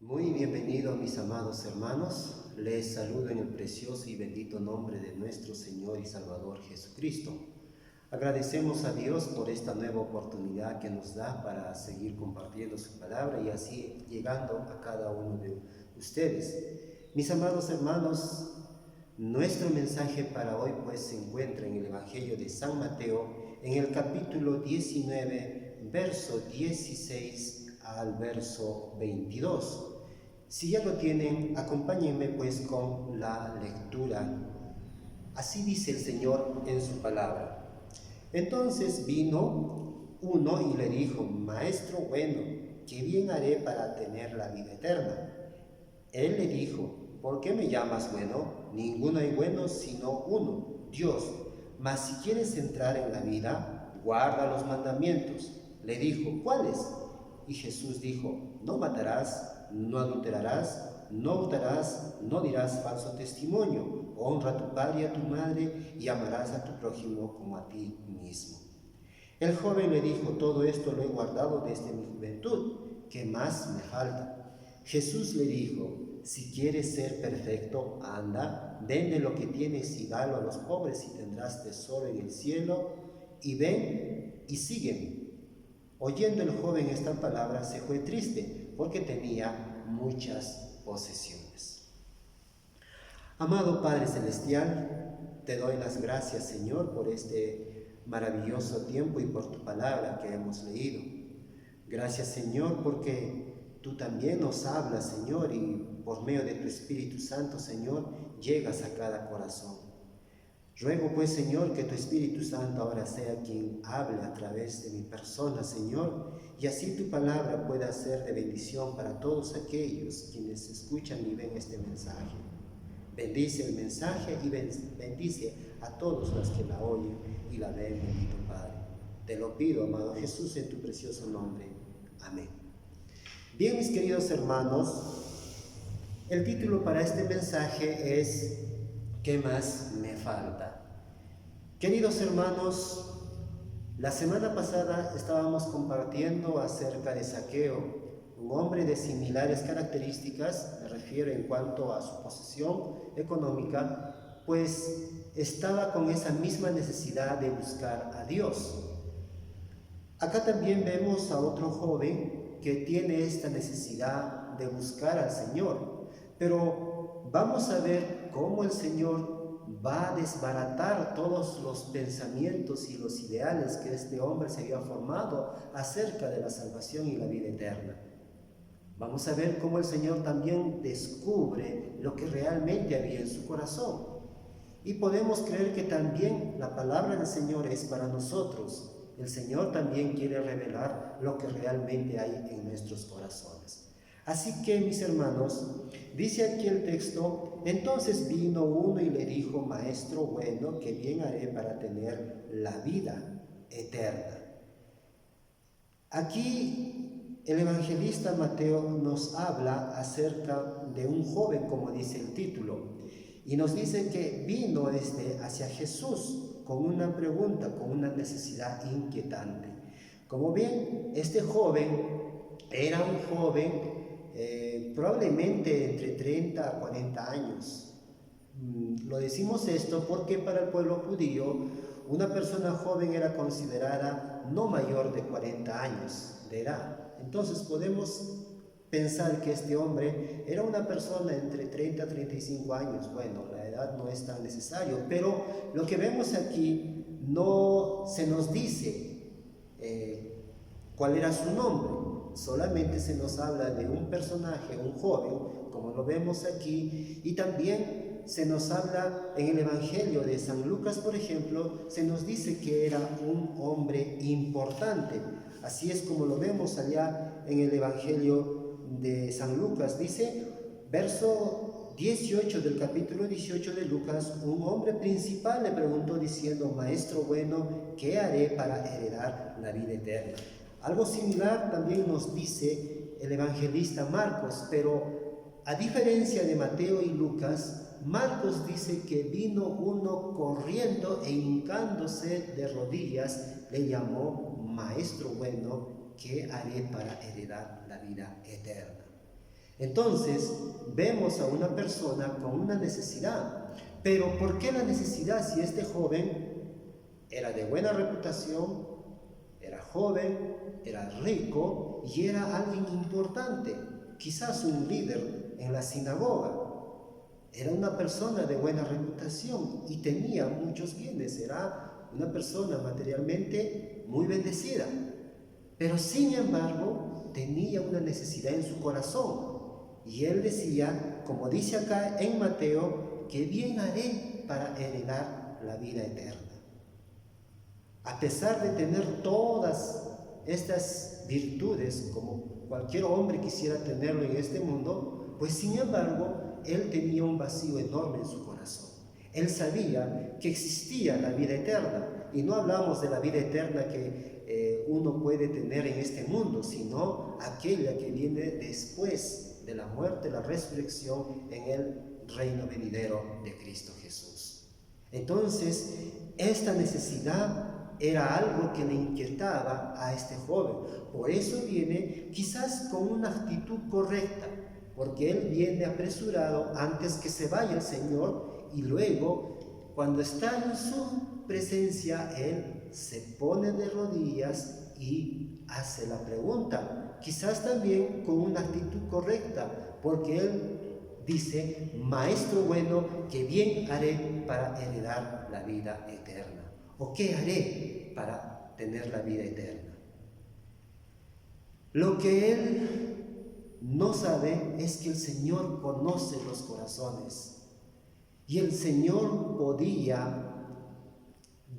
Muy bienvenido, mis amados hermanos. Les saludo en el precioso y bendito nombre de nuestro Señor y Salvador Jesucristo. Agradecemos a Dios por esta nueva oportunidad que nos da para seguir compartiendo su palabra y así llegando a cada uno de ustedes. Mis amados hermanos, nuestro mensaje para hoy pues se encuentra en el Evangelio de San Mateo, en el capítulo 19, verso 16 al verso 22. Si ya lo tienen, acompáñenme pues con la lectura. Así dice el Señor en su palabra. Entonces vino uno y le dijo: Maestro bueno, ¿qué bien haré para tener la vida eterna? Él le dijo: ¿por qué me llamas bueno? Ninguno hay bueno sino uno, Dios. Mas si quieres entrar en la vida, guarda los mandamientos. Le dijo: ¿cuáles? Y Jesús dijo: no matarás, no adulterarás, no hurtarás, no dirás falso testimonio, honra a tu padre y a tu madre, y amarás a tu prójimo como a ti mismo. El joven le dijo: todo esto lo he guardado desde mi juventud, ¿qué más me falta? Jesús le dijo: si quieres ser perfecto, anda, vende lo que tienes y dalo a los pobres y tendrás tesoro en el cielo, y ven y sígueme. Oyendo el joven esta palabra se fue triste, porque tenía muchas posesiones. Amado Padre Celestial, te doy las gracias, Señor, por este maravilloso tiempo y por tu palabra que hemos leído. Gracias, Señor, porque tú también nos hablas, Señor, y por medio de tu Espíritu Santo, Señor, llegas a cada corazón. Ruego pues, Señor, que tu Espíritu Santo ahora sea quien hable a través de mi persona, Señor, y así tu palabra pueda ser de bendición para todos aquellos quienes escuchan y ven este mensaje. Bendice el mensaje y bendice a todos los que la oyen y la ven, bendito Padre. Te lo pido, amado Jesús, en tu precioso nombre. Amén. Bien, mis queridos hermanos, el título para este mensaje es: ¿qué más me falta? Queridos hermanos, la semana pasada estábamos compartiendo acerca de Zaqueo, un hombre de similares características, me refiero en cuanto a su posesión económica, pues estaba con esa misma necesidad de buscar a Dios. Acá también vemos a otro joven que tiene esta necesidad de buscar al Señor, pero vamos a ver cómo el Señor va a desbaratar todos los pensamientos y los ideales que este hombre se había formado acerca de la salvación y la vida eterna. Vamos a ver cómo el Señor también descubre lo que realmente había en su corazón. Y podemos creer que también la palabra del Señor es para nosotros. El Señor también quiere revelar lo que realmente hay en nuestros corazones. Así que, mis hermanos, dice aquí el texto: entonces vino uno y le dijo: Maestro bueno, ¿qué bien haré para tener la vida eterna? Aquí el evangelista Mateo nos habla acerca de un joven, como dice el título, y nos dice que vino hacia Jesús con una pregunta, con una necesidad inquietante. Como bien, este joven era un joven probablemente entre 30 a 40 años. Lo decimos esto porque para el pueblo judío una persona joven era considerada no mayor de 40 años de edad. Entonces podemos pensar que este hombre era una persona entre 30 a 35 años. Bueno, la edad no es tan necesario, pero lo que vemos aquí no se nos dice cuál era su nombre. Solamente se nos habla de un personaje, un joven, como lo vemos aquí, y también se nos habla en el Evangelio de San Lucas, por ejemplo, se nos dice que era un hombre importante. Así es como lo vemos allá en el Evangelio de San Lucas. Dice, verso 18 del capítulo 18 de Lucas: un hombre principal le preguntó diciendo: Maestro bueno, ¿qué haré para heredar la vida eterna? Algo similar también nos dice el evangelista Marcos, pero a diferencia de Mateo y Lucas, Marcos dice que vino uno corriendo e hincándose de rodillas, le llamó: Maestro bueno, ¿qué haré para heredar la vida eterna? Entonces, vemos a una persona con una necesidad. Pero ¿por qué la necesidad si este joven era de buena reputación, era joven, era rico y era alguien importante? Quizás un líder en la sinagoga. Era una persona de buena reputación y tenía muchos bienes. Era una persona materialmente muy bendecida. Pero sin embargo, tenía una necesidad en su corazón. Y él decía, como dice acá en Mateo, ¿qué bien haré para heredar la vida eterna? A pesar de tener todas estas virtudes, como cualquier hombre quisiera tenerlo en este mundo, pues sin embargo, él tenía un vacío enorme en su corazón. Él sabía que existía la vida eterna, y no hablamos de la vida eterna que uno puede tener en este mundo, sino aquella que viene después de la muerte, la resurrección en el reino venidero de Cristo Jesús. Entonces, esta necesidad era algo que le inquietaba a este joven. Por eso viene quizás con una actitud correcta, porque él viene apresurado antes que se vaya el Señor, y luego, cuando está en su presencia, él se pone de rodillas y hace la pregunta, quizás también con una actitud correcta, porque él dice, Maestro bueno, ¿qué bien haré para heredar la vida eterna? ¿O qué haré para tener la vida eterna? Lo que él no sabe es que el Señor conoce los corazones, y el Señor podía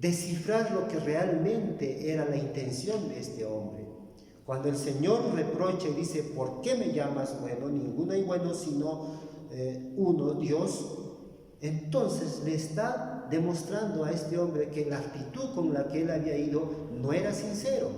descifrar lo que realmente era la intención de este hombre. Cuando el Señor reprocha y dice, ¿por qué me llamas bueno? Ninguno hay bueno sino uno, Dios. Entonces le está demostrando a este hombre que la actitud con la que él había ido no era sincero.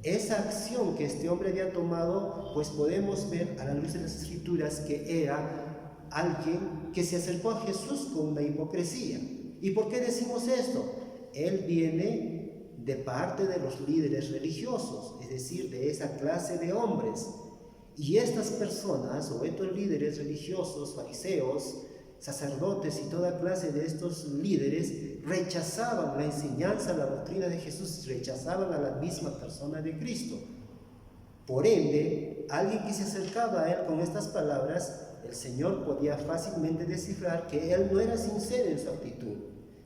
Esa acción que este hombre había tomado, pues podemos ver a la luz de las Escrituras que era alguien que se acercó a Jesús con una hipocresía. ¿Y por qué decimos esto? Él viene de parte de los líderes religiosos, es decir, de esa clase de hombres. Y estas personas, o estos líderes religiosos, fariseos, sacerdotes y toda clase de estos líderes, rechazaban la enseñanza, la doctrina de Jesús, rechazaban a la misma persona de Cristo. Por ende, alguien que se acercaba a él con estas palabras, el Señor podía fácilmente descifrar que él no era sincero en su actitud.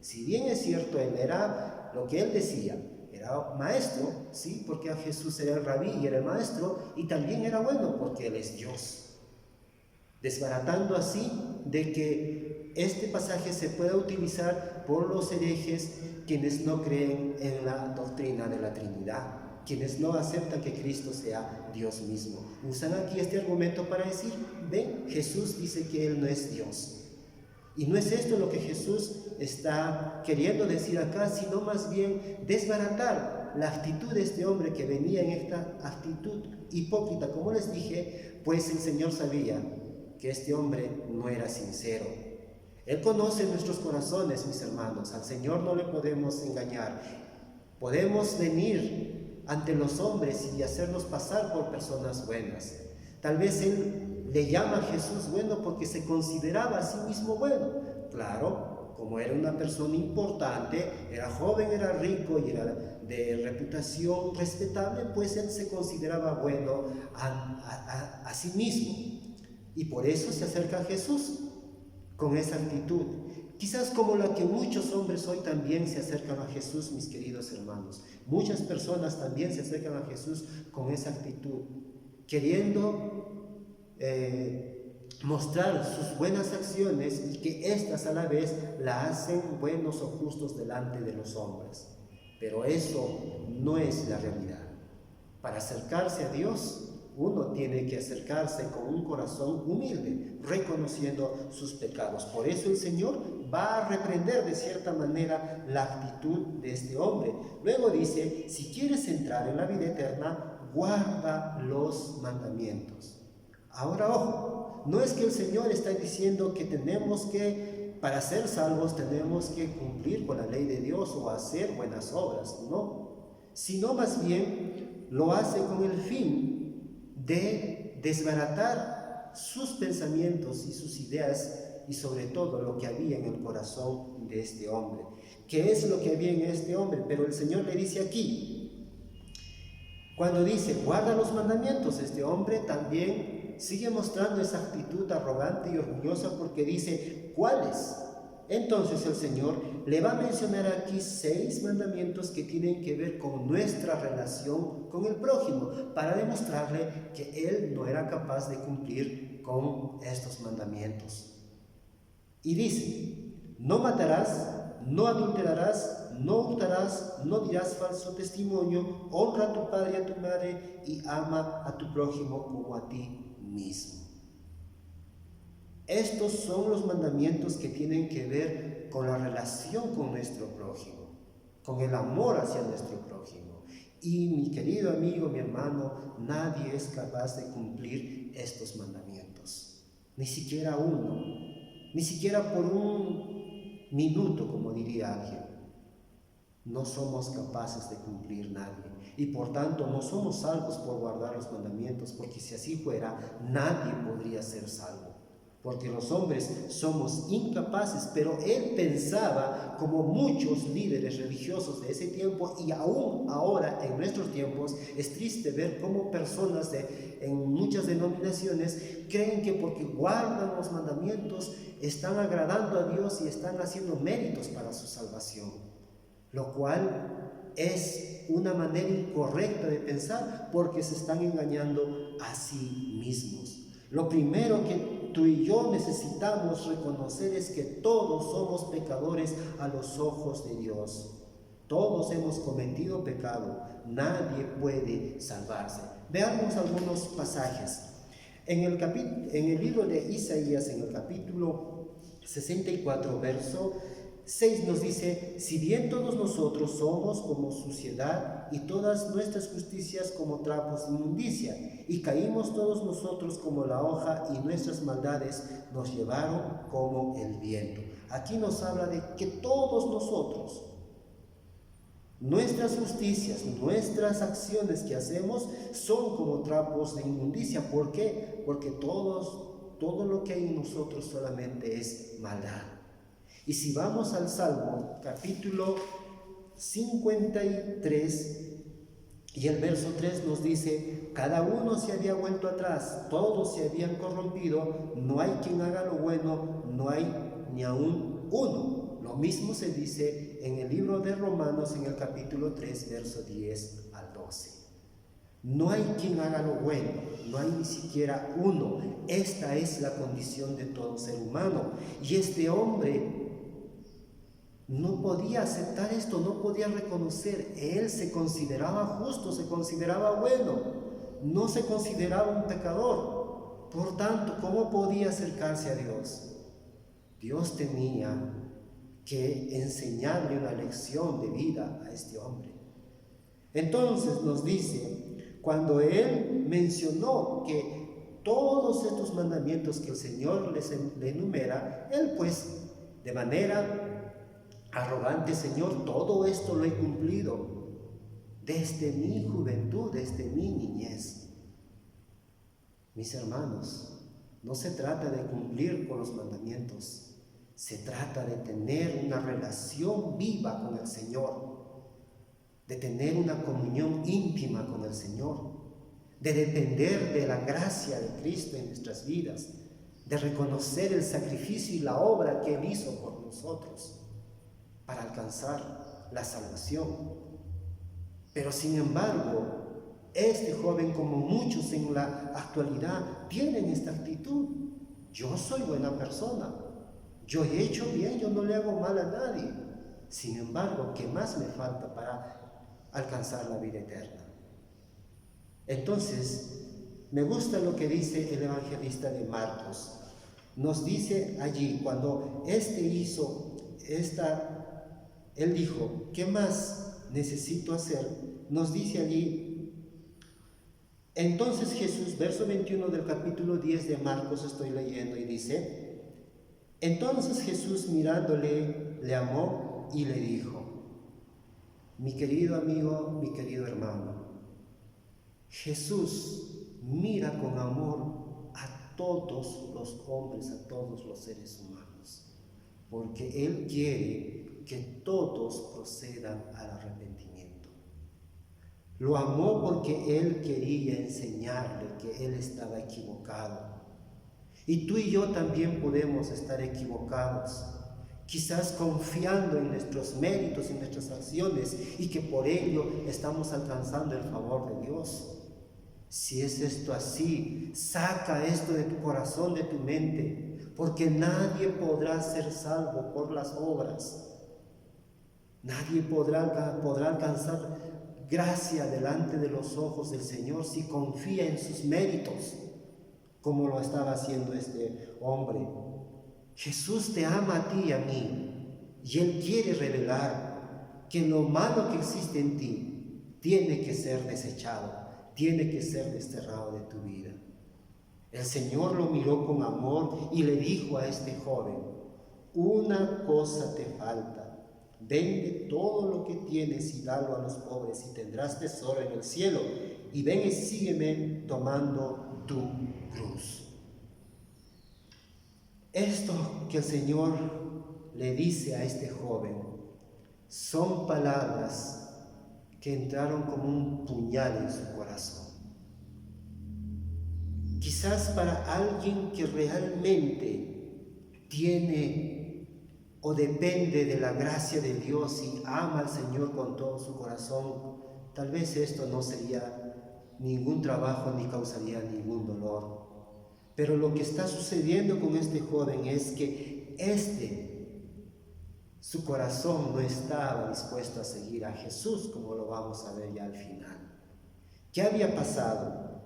Si bien es cierto, él era lo que él decía, era maestro, sí, porque a Jesús era el rabí y era el maestro, y también era bueno porque él es Dios. Desbaratando así de que este pasaje se pueda utilizar por los herejes, quienes no creen en la doctrina de la Trinidad, quienes no aceptan que Cristo sea Dios mismo. Usan aquí este argumento para decir, ven, Jesús dice que Él no es Dios. Y no es esto lo que Jesús está queriendo decir acá, sino más bien desbaratar la actitud de este hombre que venía en esta actitud hipócrita. Como les dije, pues el Señor sabía que este hombre no era sincero. Él conoce nuestros corazones, mis hermanos. Al Señor no le podemos engañar. Podemos venir ante los hombres y hacernos pasar por personas buenas. Tal vez Él le llama a Jesús bueno porque se consideraba a sí mismo bueno. Claro, como era una persona importante, era joven, era rico y era de reputación respetable, pues Él se consideraba bueno a sí mismo. Y por eso se acerca a Jesús con esa actitud. Quizás como la que muchos hombres hoy también se acercan a Jesús, mis queridos hermanos. Muchas personas también se acercan a Jesús con esa actitud, queriendo mostrar sus buenas acciones y que éstas a la vez la hacen buenos o justos delante de los hombres. Pero eso no es la realidad. Para acercarse a Dios, uno tiene que acercarse con un corazón humilde, reconociendo sus pecados. Por eso el Señor va a reprender de cierta manera la actitud de este hombre. Luego dice, si quieres entrar en la vida eterna, guarda los mandamientos. Ahora, ojo, no es que el Señor está diciendo que tenemos que, para ser salvos, tenemos que cumplir con la ley de Dios o hacer buenas obras, no. Sino más bien lo hace con el fin de desbaratar sus pensamientos y sus ideas y sobre todo lo que había en el corazón de este hombre. ¿Qué es lo que había en este hombre? Pero el Señor le dice aquí, cuando dice, guarda los mandamientos, este hombre también sigue mostrando esa actitud arrogante y orgullosa porque dice, ¿cuáles? Entonces el Señor le va a mencionar aquí 6 mandamientos que tienen que ver con nuestra relación con el prójimo, para demostrarle que él no era capaz de cumplir con estos mandamientos. Y dice, no matarás, no adulterarás, no hurtarás, no dirás falso testimonio, honra a tu padre y a tu madre y ama a tu prójimo como a ti mismo. Estos son los mandamientos que tienen que ver con la relación con nuestro prójimo, con el amor hacia nuestro prójimo. Y mi querido amigo, mi hermano, nadie es capaz de cumplir estos mandamientos, ni siquiera uno, ni siquiera por un minuto, como diría alguien. No somos capaces de cumplir nadie y por tanto no somos salvos por guardar los mandamientos, porque si así fuera, nadie podría ser salvo. Porque los hombres somos incapaces, pero él pensaba como muchos líderes religiosos de ese tiempo, y aún ahora en nuestros tiempos es triste ver cómo personas en muchas denominaciones creen que porque guardan los mandamientos están agradando a Dios y están haciendo méritos para su salvación, lo cual es una manera incorrecta de pensar, porque se están engañando a sí mismos. Lo primero que tú y yo necesitamos reconocer es que todos somos pecadores a los ojos de Dios. Todos hemos cometido pecado, nadie puede salvarse. Veamos algunos pasajes. En el libro de Isaías, en el capítulo 64, verso 6 nos dice, si bien todos nosotros somos como suciedad y todas nuestras justicias como trapos de inmundicia, y caímos todos nosotros como la hoja y nuestras maldades nos llevaron como el viento. Aquí nos habla de que todos nosotros, nuestras justicias, nuestras acciones que hacemos son como trapos de inmundicia. ¿Por qué? Porque todo lo que hay en nosotros solamente es maldad. Y si vamos al Salmo, capítulo 53, y el verso 3 nos dice, cada uno se había vuelto atrás, todos se habían corrompido, no hay quien haga lo bueno, no hay ni aún uno. Lo mismo se dice en el libro de Romanos, en el capítulo 3, verso 10 al 12. No hay quien haga lo bueno, no hay ni siquiera uno. Esta es la condición de todo ser humano. Y este hombre no podía aceptar esto, no podía reconocer. Él se consideraba justo, se consideraba bueno, no se consideraba un pecador. Por tanto, ¿cómo podía acercarse a Dios? Dios tenía que enseñarle una lección de vida a este hombre. Entonces nos dice, cuando él mencionó que todos estos mandamientos que el Señor le enumera, él pues de manera arrogante, Señor, todo esto lo he cumplido desde mi juventud, desde mi niñez. Mis hermanos, no se trata de cumplir con los mandamientos, se trata de tener una relación viva con el Señor, de tener una comunión íntima con el Señor, de depender de la gracia de Cristo en nuestras vidas, de reconocer el sacrificio y la obra que Él hizo por nosotros para alcanzar la salvación. Pero sin embargo, este joven, como muchos en la actualidad, tienen esta actitud. Yo soy buena persona, yo he hecho bien, yo no le hago mal a nadie. Sin embargo, ¿qué más me falta para alcanzar la vida eterna? Entonces, me gusta lo que dice el evangelista de Marcos. Nos dice allí, cuando él dijo, ¿qué más necesito hacer? Nos dice allí, entonces Jesús, verso 21 del capítulo 10 de Marcos, estoy leyendo, y dice, entonces Jesús mirándole, le amó y le dijo, mi querido amigo, mi querido hermano, Jesús mira con amor a todos los hombres, a todos los seres humanos, porque Él quiere que todos procedan al arrepentimiento. Lo amó porque Él quería enseñarle que Él estaba equivocado. Y tú y yo también podemos estar equivocados, quizás confiando en nuestros méritos y nuestras acciones y que por ello estamos alcanzando el favor de Dios. Si es esto así, saca esto de tu corazón, de tu mente, porque nadie podrá ser salvo por las obras. Nadie podrá alcanzar gracia delante de los ojos del Señor si confía en sus méritos, como lo estaba haciendo este hombre. Jesús te ama a ti y a mí, y Él quiere revelar que lo malo que existe en ti tiene que ser desechado, tiene que ser desterrado de tu vida. El Señor lo miró con amor y le dijo a este joven: una cosa te falta, vende todo lo que tienes y dalo a los pobres y tendrás tesoro en el cielo, y ven y sígueme tomando tu cruz. Esto que el Señor le dice a este joven son palabras que entraron como un puñal en su corazón. Quizás para alguien que realmente tiene o depende de la gracia de Dios y ama al Señor con todo su corazón, tal vez esto no sería ningún trabajo ni causaría ningún dolor. Pero lo que está sucediendo con este joven es que su corazón no estaba dispuesto a seguir a Jesús, como lo vamos a ver ya al final. ¿Qué había pasado?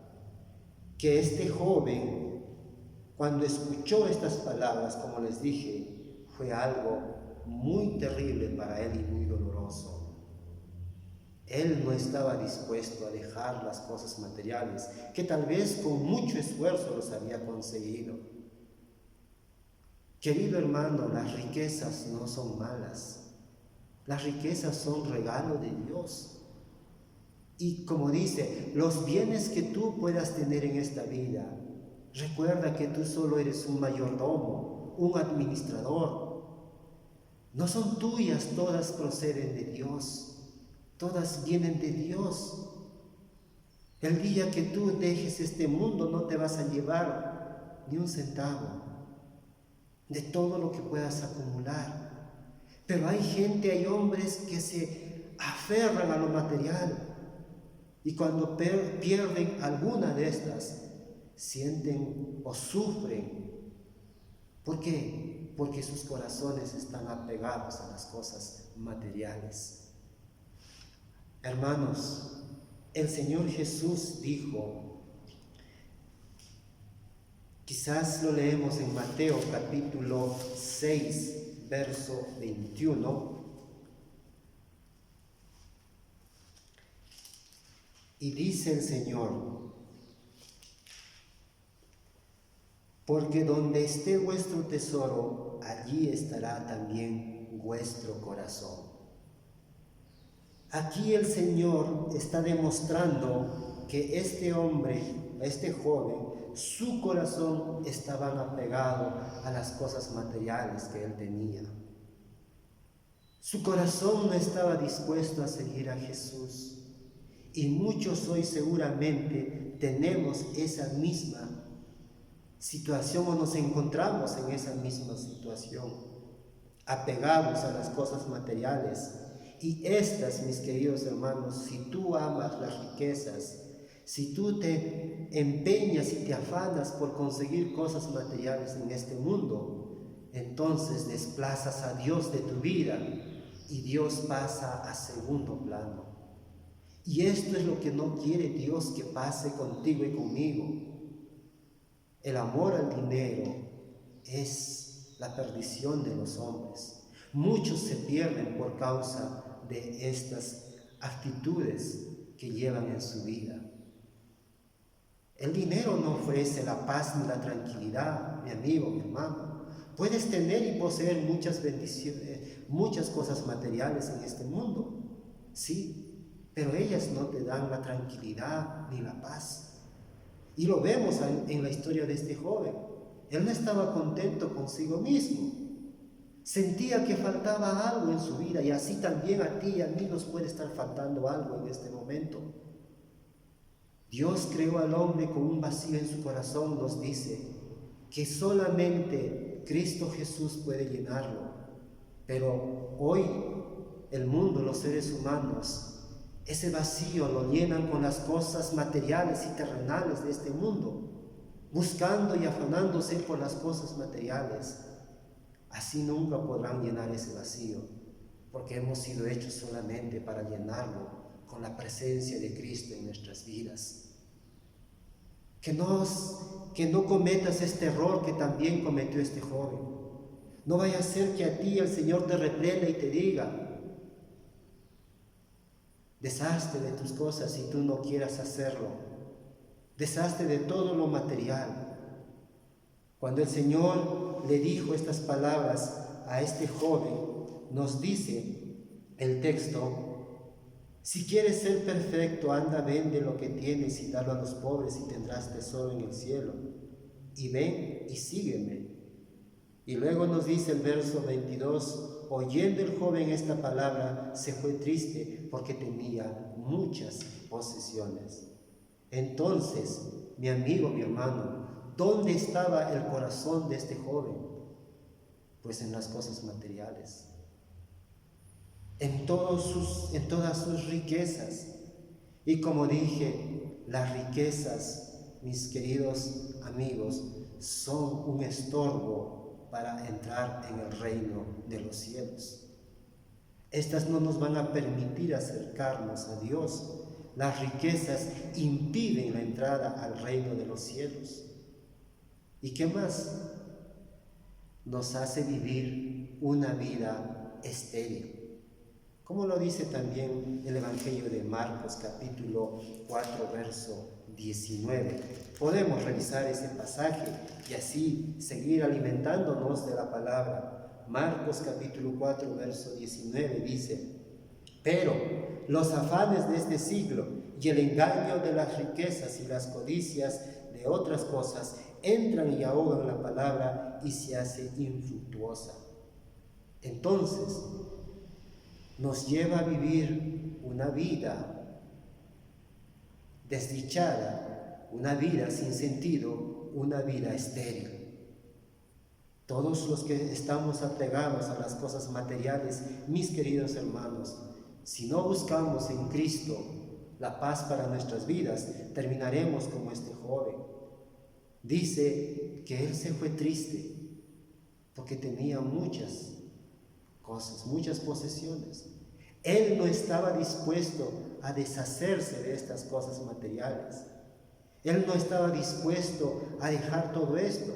Que este joven, cuando escuchó estas palabras, como les dije, fue algo muy terrible para él y muy doloroso. Él no estaba dispuesto a dejar las cosas materiales, que tal vez con mucho esfuerzo los había conseguido. Querido hermano, las riquezas no son malas. Las riquezas son regalo de Dios. Y como dice, los bienes que tú puedas tener en esta vida, recuerda que tú solo eres un mayordomo, un administrador. No son tuyas, todas proceden de Dios. Todas vienen de Dios. El día que tú dejes este mundo no te vas a llevar ni un centavo de todo lo que puedas acumular. Pero hay gente, hay hombres que se aferran a lo material y cuando pierden alguna de estas, sienten o sufren. ¿Por qué? Porque sus corazones están apegados a las cosas materiales. Hermanos, el Señor Jesús dijo, quizás lo leemos en Mateo capítulo 6, verso 21, y dice el Señor: porque donde esté vuestro tesoro, allí estará también vuestro corazón. Aquí el Señor está demostrando que este hombre, este joven, su corazón estaba apegado a las cosas materiales que él tenía. Su corazón no estaba dispuesto a seguir a Jesús. Y muchos hoy seguramente tenemos esa misma situación o nos encontramos en esa misma situación, apegados a las cosas materiales. Y estas, mis queridos hermanos, si tú amas las riquezas, si tú te empeñas y te afanas por conseguir cosas materiales en este mundo, entonces desplazas a Dios de tu vida y Dios pasa a segundo plano. Y esto es lo que no quiere Dios que pase contigo y conmigo. El amor al dinero es la perdición de los hombres. Muchos se pierden por causa de estas actitudes que llevan en su vida. El dinero no ofrece la paz ni la tranquilidad, mi amigo, mi hermano. Puedes tener y poseer muchas bendiciones, muchas cosas materiales en este mundo, sí, pero ellas no te dan la tranquilidad ni la paz. Y lo vemos en la historia de este joven. Él no estaba contento consigo mismo. Sentía que faltaba algo en su vida, y así también a ti y a mí nos puede estar faltando algo en este momento. Dios creó al hombre con un vacío en su corazón, nos dice que solamente Cristo Jesús puede llenarlo. Pero hoy el mundo, los seres humanos, ese vacío lo llenan con las cosas materiales y terrenales de este mundo, buscando y afanándose por las cosas materiales. Así nunca podrán llenar ese vacío, porque hemos sido hechos solamente para llenarlo con la presencia de Cristo en nuestras vidas. Que no cometas este error que también cometió este joven. No vaya a ser que a ti el Señor te reprenda y te diga: deshazte de tus cosas si tú no quieras hacerlo. Deshazte de todo lo material. Cuando el Señor le dijo estas palabras a este joven, nos dice el texto: si quieres ser perfecto, anda, vende lo que tienes y dalo a los pobres y tendrás tesoro en el cielo. Y ven y sígueme. Y luego nos dice el verso 22, oyendo el joven esta palabra, se fue triste porque tenía muchas posesiones. Entonces, mi amigo, mi hermano, ¿dónde estaba el corazón de este joven? Pues en las cosas materiales, en todas sus riquezas. Y como dije, las riquezas, mis queridos amigos, son un estorbo para entrar en el reino de los cielos. Estas no nos van a permitir acercarnos a Dios. Las riquezas impiden la entrada al reino de los cielos. ¿Y qué más? Nos hace vivir una vida estéril. Como lo dice también el Evangelio de Marcos, capítulo 4, verso 19. Podemos revisar ese pasaje y así seguir alimentándonos de la palabra. Marcos capítulo 4, verso 19 dice: pero los afanes de este siglo y el engaño de las riquezas y las codicias de otras cosas entran y ahogan la palabra y se hace infructuosa. Entonces, nos lleva a vivir una vida desdichada, una vida sin sentido, una vida estéril. Todos los que estamos apegados a las cosas materiales, mis queridos hermanos, si no buscamos en Cristo la paz para nuestras vidas, terminaremos como este joven. Dice que él se fue triste porque tenía muchas cosas, muchas posesiones. Él no estaba dispuesto a deshacerse de estas cosas materiales. Él no estaba dispuesto a dejar todo esto.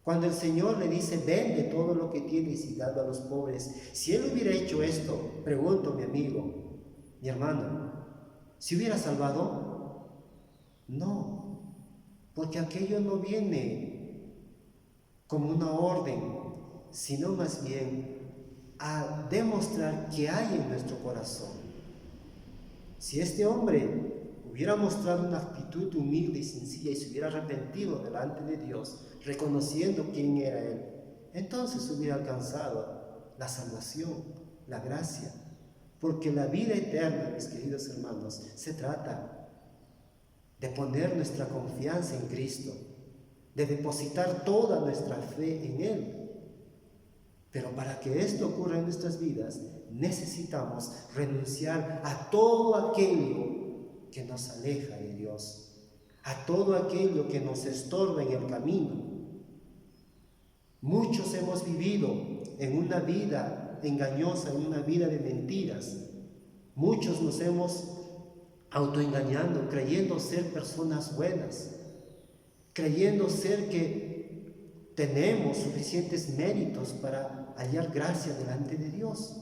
Cuando el Señor le dice: vende todo lo que tienes y dalo a los pobres, si él hubiera hecho esto, pregunto, mi amigo, mi hermano, ¿se hubiera salvado? No, porque aquello no viene como una orden, sino más bien a demostrar que hay en nuestro corazón. Si este hombre hubiera mostrado una actitud humilde y sencilla y se hubiera arrepentido delante de Dios, reconociendo quién era él, entonces hubiera alcanzado la salvación, la gracia. Porque la vida eterna, mis queridos hermanos, se trata de poner nuestra confianza en Cristo, de depositar toda nuestra fe en Él. Pero para que esto ocurra en nuestras vidas, necesitamos renunciar a todo aquello que nos aleja de Dios, a todo aquello que nos estorba en el camino. Muchos hemos vivido en una vida engañosa, en una vida de mentiras. Muchos nos hemos autoengañando, creyendo ser personas buenas, creyendo ser que tenemos suficientes méritos para hallar gracia delante de Dios.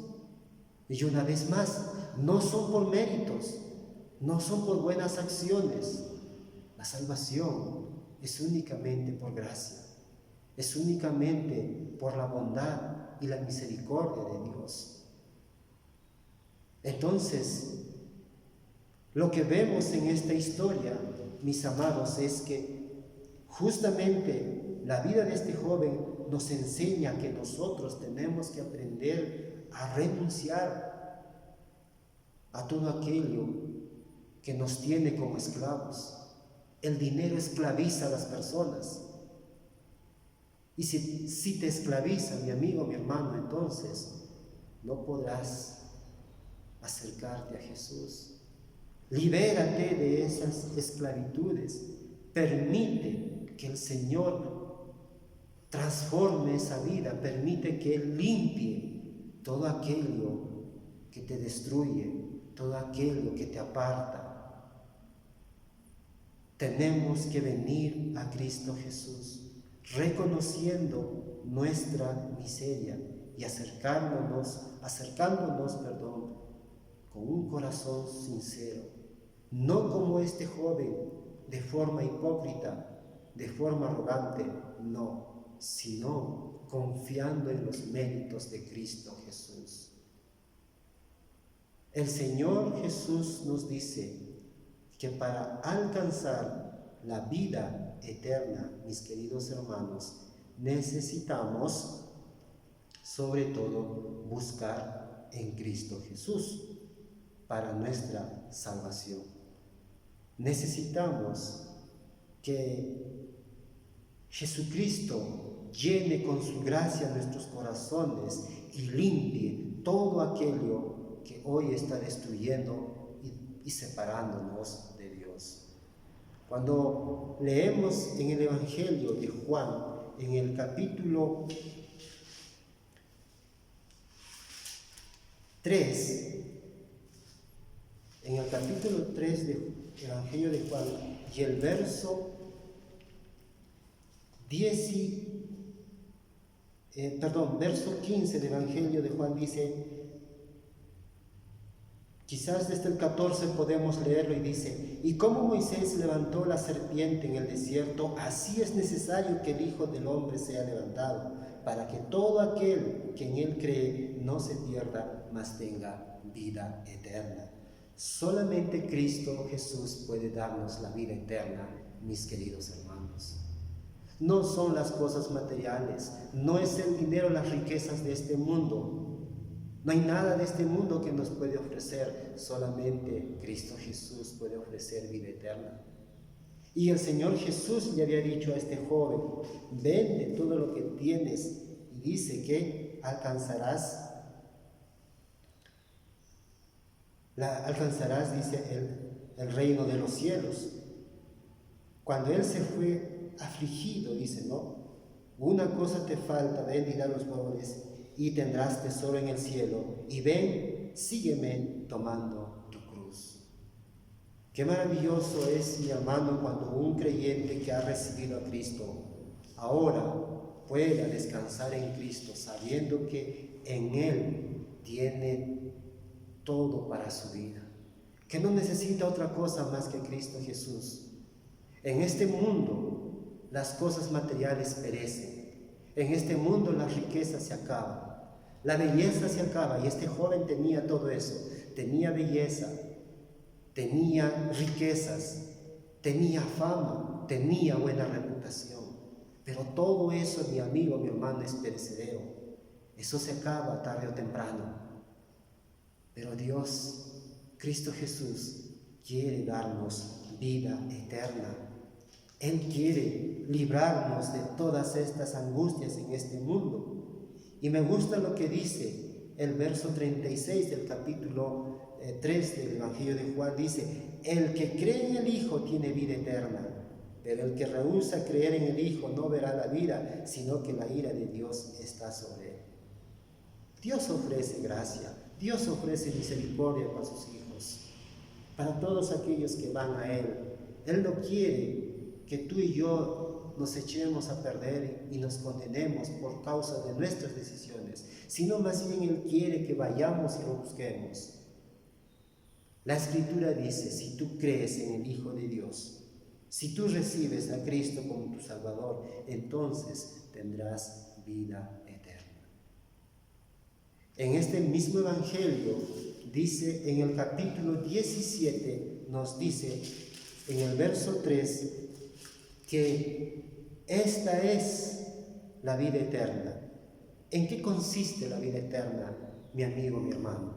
Y una vez más, no son por méritos, no son por buenas acciones. La salvación es únicamente por gracia, es únicamente por la bondad y la misericordia de Dios. Entonces, Lo que vemos en esta historia, mis amados, es que justamente la vida de este joven nos enseña que nosotros tenemos que aprender a renunciar a todo aquello que nos tiene como esclavos. El dinero esclaviza a las personas. Y si te esclaviza, mi amigo, mi hermano, entonces no podrás acercarte a Jesús. Libérate de esas esclavitudes. Permite que el Señor transforme esa vida. Permite que Él limpie todo aquello que te destruye, todo aquello que te aparta. Tenemos que venir a Cristo Jesús, reconociendo nuestra miseria y acercándonos, con un corazón sincero, no como este joven, de forma hipócrita, de forma arrogante, no, sino confiando en los méritos de Cristo Jesús. El Señor Jesús nos dice que para alcanzar la vida eterna, mis queridos hermanos, necesitamos sobre todo buscar en Cristo Jesús para nuestra salvación. Necesitamos que Jesucristo llene con su gracia nuestros corazones y limpie todo aquello que hoy está destruyendo y separándonos de Dios. Cuando leemos en el Evangelio de Juan, en el capítulo 3, en el capítulo 3 del Evangelio de Juan, y el verso 15 del Evangelio de Juan dice, quizás desde el 14 podemos leerlo y dice, y como Moisés levantó la serpiente en el desierto, así es necesario que el Hijo del Hombre sea levantado, para que todo aquel que en él cree no se pierda, mas tenga vida eterna. Solamente Cristo Jesús puede darnos la vida eterna, mis queridos hermanos. No son las cosas materiales, no es el dinero, las riquezas de este mundo. No hay nada de este mundo que nos puede ofrecer, solamente Cristo Jesús puede ofrecer vida eterna. Y el Señor Jesús le había dicho a este joven, vende todo lo que tienes y dice que alcanzarás, dice, el reino de los cielos. Cuando él se fue afligido, dice, no, una cosa te falta, ven y da a los pobres y tendrás tesoro en el cielo, y ven, sígueme tomando tu cruz. Qué maravilloso es, mi hermano, cuando un creyente que ha recibido a Cristo ahora pueda descansar en Cristo, sabiendo que en Él tiene todo para su vida, que no necesita otra cosa más que Cristo Jesús. En este mundo las cosas materiales perecen, en este mundo la riqueza se acaba, la belleza se acaba, y este joven tenía todo eso, tenía belleza, tenía riquezas, tenía fama, tenía buena reputación, pero todo eso, mi amigo, mi hermano, es perecedero, eso se acaba tarde o temprano. Pero Dios, Cristo Jesús, quiere darnos vida eterna. Él quiere librarnos de todas estas angustias en este mundo. Y me gusta lo que dice el verso 36 del capítulo 3 del Evangelio de Juan. Dice, el que cree en el Hijo tiene vida eterna, pero el que rehúsa creer en el Hijo no verá la vida, sino que la ira de Dios está sobre él. Dios ofrece gracia, Dios ofrece misericordia para sus hijos, para todos aquellos que van a Él. Él no quiere que tú y yo nos echemos a perder y nos condenemos por causa de nuestras decisiones, sino más bien Él quiere que vayamos y lo busquemos. La Escritura dice, si tú crees en el Hijo de Dios, si tú recibes a Cristo como tu Salvador, entonces tendrás vida eterna. En este mismo Evangelio dice en el capítulo 17, nos dice en el verso 3 que esta es la vida eterna. ¿En qué consiste la vida eterna, mi amigo, mi hermano?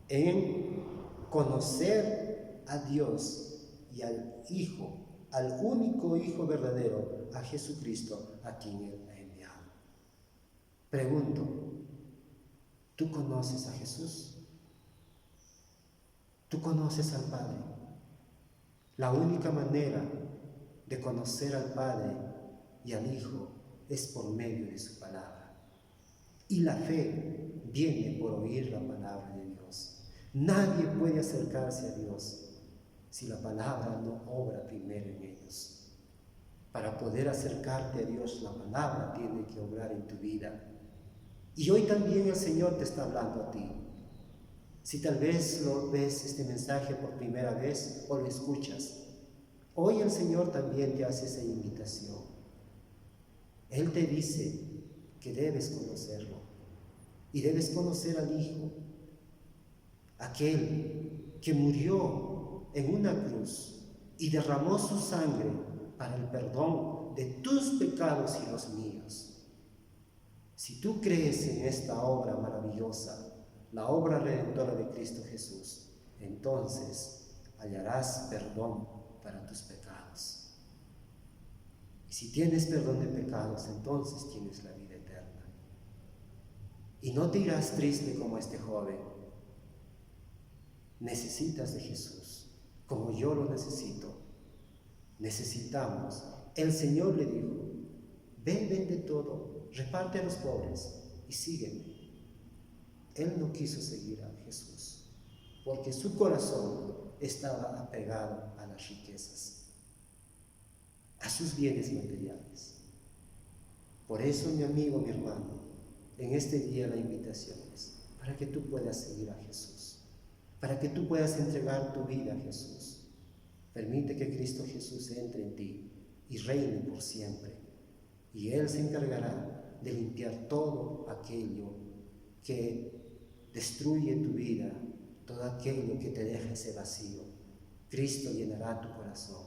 En conocer a Dios y al Hijo, al único Hijo verdadero, a Jesucristo, a quien Él ha enviado. Pregunto, ¿tú conoces a Jesús? ¿Tú conoces al Padre? La única manera de conocer al Padre y al Hijo es por medio de su palabra. Y la fe viene por oír la palabra de Dios. Nadie puede acercarse a Dios si la palabra no obra primero en ellos. Para poder acercarte a Dios, la palabra tiene que obrar en tu vida. Y hoy también el Señor te está hablando a ti. Si tal vez lo ves este mensaje por primera vez o lo escuchas, hoy el Señor también te hace esa invitación. Él te dice que debes conocerlo y debes conocer al Hijo, aquel que murió en una cruz y derramó su sangre para el perdón de tus pecados y los míos. Si tú crees en esta obra maravillosa, la obra redentora de Cristo Jesús, entonces hallarás perdón para tus pecados. Y si tienes perdón de pecados, entonces tienes la vida eterna. Y no te irás triste como este joven. Necesitas de Jesús, como yo lo necesito. Necesitamos. El Señor le dijo, ve, vende todo, reparte a los pobres y sígueme. Él no quiso seguir a Jesús, porque su corazón estaba apegado a las riquezas, a sus bienes materiales. Por eso, mi amigo, mi hermano, en este día la invitación es para que tú puedas seguir a Jesús, para que tú puedas entregar tu vida a Jesús. Permite que Cristo Jesús entre en ti y reine por siempre, y Él se encargará de limpiar todo aquello que destruye tu vida, todo aquello que te deja ese vacío. Cristo llenará tu corazón.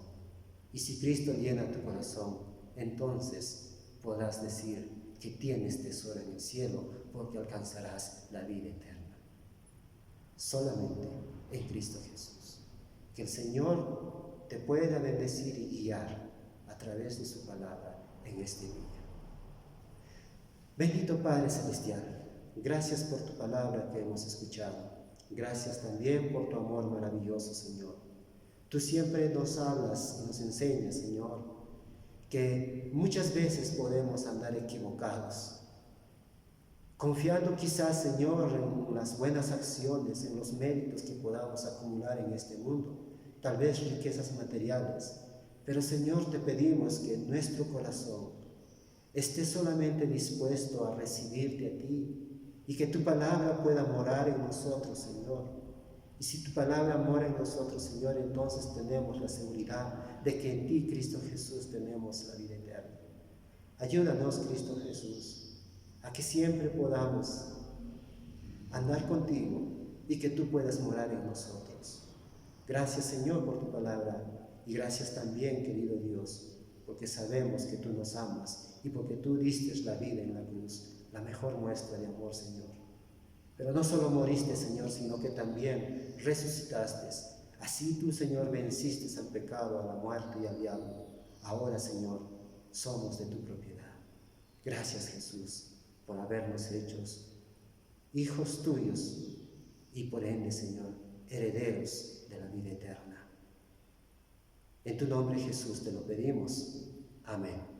Y si Cristo llena tu corazón, entonces podrás decir que tienes tesoro en el cielo, porque alcanzarás la vida eterna. Solamente en Cristo Jesús. Que el Señor te pueda bendecir y guiar a través de su palabra en este día. Bendito Padre Celestial, gracias por tu palabra que hemos escuchado. Gracias también por tu amor maravilloso, Señor. Tú siempre nos hablas y nos enseñas, Señor, que muchas veces podemos andar equivocados, confiando quizás, Señor, en las buenas acciones, en los méritos que podamos acumular en este mundo, tal vez riquezas materiales. Pero, Señor, te pedimos que nuestro corazón esté solamente dispuesto a recibirte a ti, y que tu palabra pueda morar en nosotros, Señor. Y si tu palabra mora en nosotros, Señor, entonces tenemos la seguridad de que en ti, Cristo Jesús, tenemos la vida eterna. Ayúdanos, Cristo Jesús, a que siempre podamos andar contigo y que tú puedas morar en nosotros. Gracias, Señor, por tu palabra, y gracias también, querido Dios, porque sabemos que tú nos amas y porque tú diste la vida en la cruz, la mejor muestra de amor, Señor. Pero no solo moriste, Señor, sino que también resucitaste. Así tú, Señor, venciste al pecado, a la muerte y al diablo. Ahora, Señor, somos de tu propiedad. Gracias, Jesús, por habernos hecho hijos tuyos y por ende, Señor, herederos de la vida eterna. En tu nombre, Jesús, te lo pedimos. Amén.